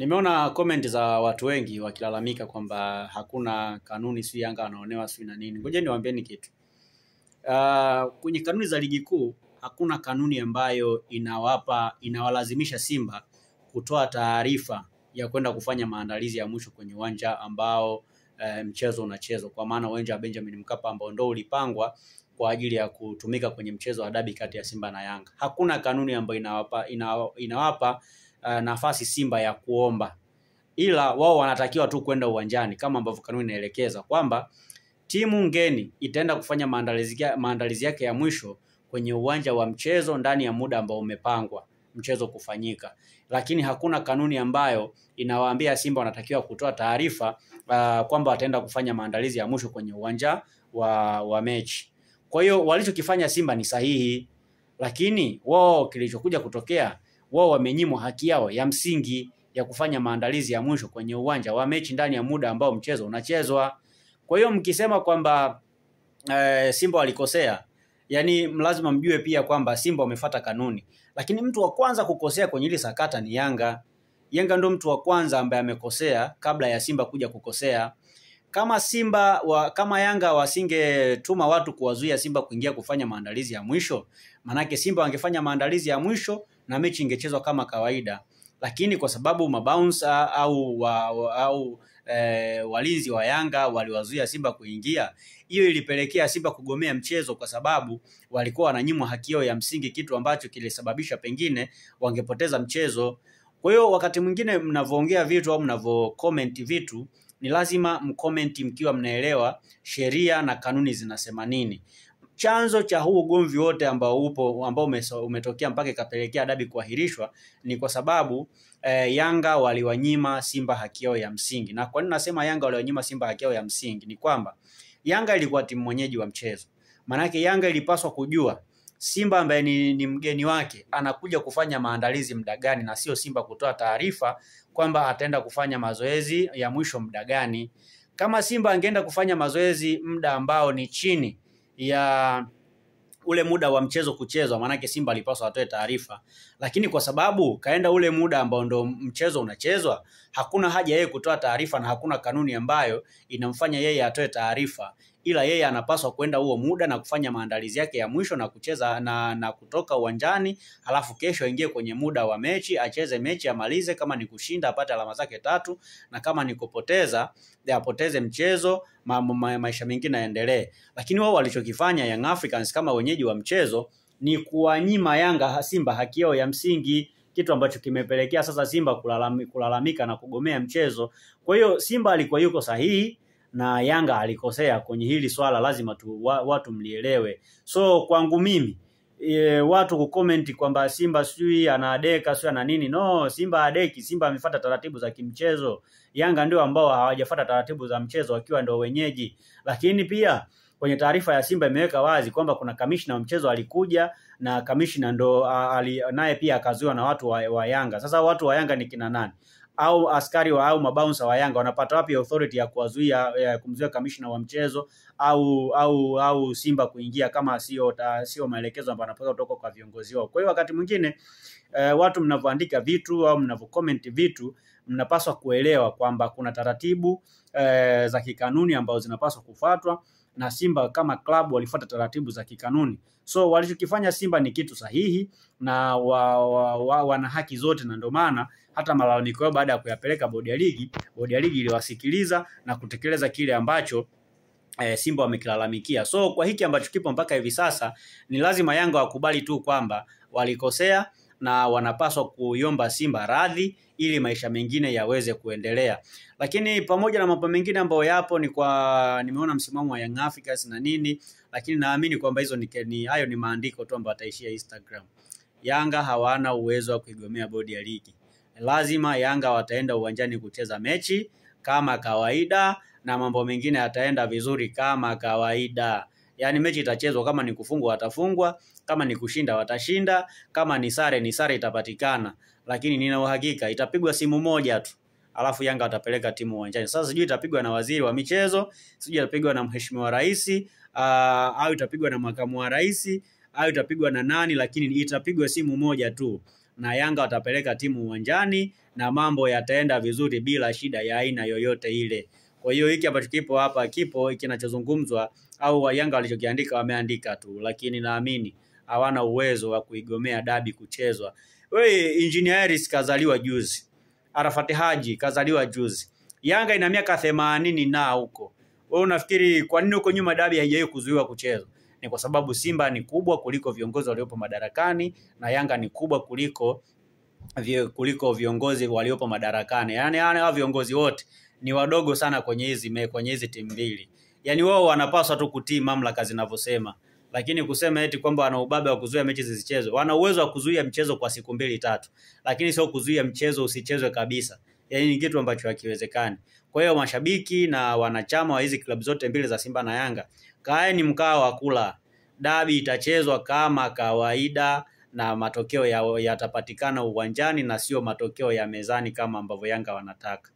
Nimeona comment za watu wengi wakilalamika kwamba hakuna kanuni, si Yanga wanaonewa si na nini. Ngoja niwaambieni kitu. Kwenye kanuni za ligi kuu hakuna kanuni ambayo inawalazimisha Simba kutoa taarifa ya kwenda kufanya maandalizi ya mwisho kwenye uwanja ambao mchezo unachezwa, kwa maana uwanja wa Benjamin Mkapa ambao ndio ulipangwa kwa ajili ya kutumika kwenye mchezo wa dabi kati ya Simba na Yanga. Hakuna kanuni ambayo inawapa nafasi Simba ya kuomba, ila wao wanatakiwa tu kwenda uwanjani kama ambavyo kanuni inaelekeza kwamba timu ngeni itaenda kufanya maandalizi yake ya mwisho kwenye uwanja wa mchezo ndani ya muda ambao umepangwa mchezo kufanyika. Lakini hakuna kanuni ambayo inawaambia Simba wanatakiwa kutoa taarifa kwamba wataenda kufanya maandalizi ya mwisho kwenye uwanja wa mechi. Kwa hiyo walichokifanya Simba ni sahihi, lakini wao kilichokuja kutokea, wao wamenyimwa haki yao ya msingi ya kufanya maandalizi ya mwisho kwenye uwanja wa mechi ndani ya muda ambao mchezo unachezwa. Kwa hiyo mkisema kwamba Simba walikosea, yani lazima mjue pia kwamba Simba wamefuata kanuni. Lakini mtu wa kwanza kukosea kwenye hili sakata ni Yanga. Yanga ndio mtu wa kwanza ambaye amekosea kabla ya Simba kuja kukosea. Kama Yanga wasingetuma watu kuwazuia Simba kuingia kufanya maandalizi ya mwisho, manake Simba wangefanya maandalizi ya mwisho na mechi ingechezwa kama kawaida. Lakini kwa sababu mabouncer au walinzi wa Yanga waliwazuia Simba kuingia, hiyo ilipelekea Simba kugomea mchezo kwa sababu walikuwa wananyimwa haki yao ya msingi, kitu ambacho kilisababisha pengine wangepoteza mchezo. Kwa hiyo wakati mwingine mnavoongea vitu au mnavocomment vitu, ni lazima mcomment mkiwa mnaelewa sheria na kanuni zinasema nini. Chanzo cha huu ugomvi wote ambao umetokea mpaka ikapelekea dabi kuahirishwa ni kwa sababu Yanga waliwanyima Simba haki yao ya msingi. Na kwa nini nasema Yanga waliwanyima Simba haki yao ya msingi? Ni kwamba Yanga ilikuwa timu mwenyeji wa mchezo. Manake Yanga ilipaswa kujua Simba ambaye ni mgeni wake anakuja kufanya maandalizi muda gani, na sio Simba kutoa taarifa kwamba ataenda kufanya mazoezi ya mwisho muda gani. Kama Simba angeenda kufanya mazoezi muda ambao ni chini ya ule muda wa mchezo kuchezwa, manake Simba alipaswa atoe taarifa. Lakini kwa sababu kaenda ule muda ambao ndo mchezo unachezwa, hakuna haja yeye kutoa taarifa na hakuna kanuni ambayo inamfanya yeye atoe taarifa, ila yeye anapaswa kwenda huo muda na kufanya maandalizi yake ya mwisho na kucheza na kutoka uwanjani, alafu kesho aingie kwenye muda wa mechi, acheze mechi, amalize. Kama ni kushinda apate alama zake 3, na kama ni kupoteza apoteze mchezo, maisha mengine yaendelee. Lakini wao walichokifanya Young Africans kama wenyeji wa mchezo ni kuwanyima Yanga Simba haki yao ya msingi, kitu ambacho kimepelekea sasa Simba kulalamika na kugomea mchezo. Kwa hiyo Simba alikuwa yuko sahihi na Yanga alikosea kwenye hili swala, lazima watu mlielewe. So kwangu mimi watu kucomment kwamba Simba sijui anadeka sio na nini, no, Simba adeki. Simba amefuata taratibu za kimchezo. Yanga ndio ambao hawajafuata taratibu za mchezo wakiwa ndio wenyeji. Lakini pia kwenye taarifa ya Simba imeweka wazi kwamba kuna kamishna wa mchezo alikuja, na kamishna ndo naye pia akazuiwa na watu wa Yanga. Sasa watu wa Yanga ni kina nani? Au askari au mabouncer wa Yanga wanapata wapi authority ya kuwazuia kumzuia kamishna wa mchezo au Simba kuingia kama sio maelekezo ambayo yanapaswa kutoka kwa viongozi wao? Kwa hiyo wakati mwingine watu mnavoandika vitu au mnavocomment vitu, mnapaswa kuelewa kwamba kuna taratibu za kikanuni ambazo zinapaswa kufuatwa, na Simba kama club walifuata taratibu za kikanuni. So walichokifanya Simba ni kitu sahihi na wana haki zote, na ndio maana hata malalamiko yao baada ya kuyapeleka bodi ya ligi iliwasikiliza na kutekeleza kile ambacho Simba wamekilalamikia. So kwa hiki ambacho kipo mpaka hivi sasa, ni lazima Yanga wakubali tu kwamba walikosea na wanapaswa kuiomba Simba radhi ili maisha mengine yaweze kuendelea. Lakini pamoja na mambo mengine ambayo yapo, nimeona msimamo wa Young Africans na nini, lakini naamini kwamba hayo ni maandiko tu ambayo ataishia Instagram. Yanga hawana uwezo wa kuigomea bodi ya ligi. Lazima Yanga wataenda uwanjani kucheza mechi kama kawaida, na mambo mengine yataenda vizuri kama kawaida. Yani mechi itachezwa, kama ni kufungwa watafungwa, kama ni kushinda watashinda, kama ni sare itapatikana. Lakini nina uhakika itapigwa simu moja tu, alafu Yanga watapeleka timu uwanjani. Sasa sijui itapigwa na waziri wa michezo, sijui itapigwa na mheshimiwa rais, au itapigwa na makamu wa rais, au itapigwa na nani, lakini itapigwa simu moja tu. na Yanga watapeleka timu uwanjani na mambo yataenda vizuri bila shida ya aina yoyote ile. Kwa hiyo hiki ambacho kipo hapa kipo kinachozungumzwa au Yanga walichokiandika wameandika tu, lakini naamini hawana uwezo wa kuigomea dabi kuchezwa. Wewe Engineer Harris kazaliwa juzi. Arafat Haji kazaliwa juzi. Yanga ina miaka 80 na huko. Wewe unafikiri kwa nini huko nyuma dabi haijawahi kuzuiwa kuchezwa? Ni kwa sababu Simba ni kubwa kuliko viongozi waliopo madarakani na Yanga ni kubwa kuliko viongozi waliopo madarakani. Yaani hao viongozi wote ni wadogo sana kwenye hizi timu mbili. Yaani wao wanapaswa tu kutii mamlaka zinavyosema. Lakini kusema eti kwamba wana ubabe wa kuzuia mechi zisichezwe. Wana uwezo wa kuzuia mchezo kwa siku 2-3. Lakini sio kuzuia mchezo usichezwe kabisa. Yaani ni kitu ambacho hakiwezekani. Kwa hiyo mashabiki na wanachama wa hizi klabu zote mbili za Simba na Yanga, kaeni mkao wa kula. Dabi itachezwa kama kawaida na matokeo yatapatikana uwanjani na sio matokeo ya mezani kama ambavyo Yanga wanataka.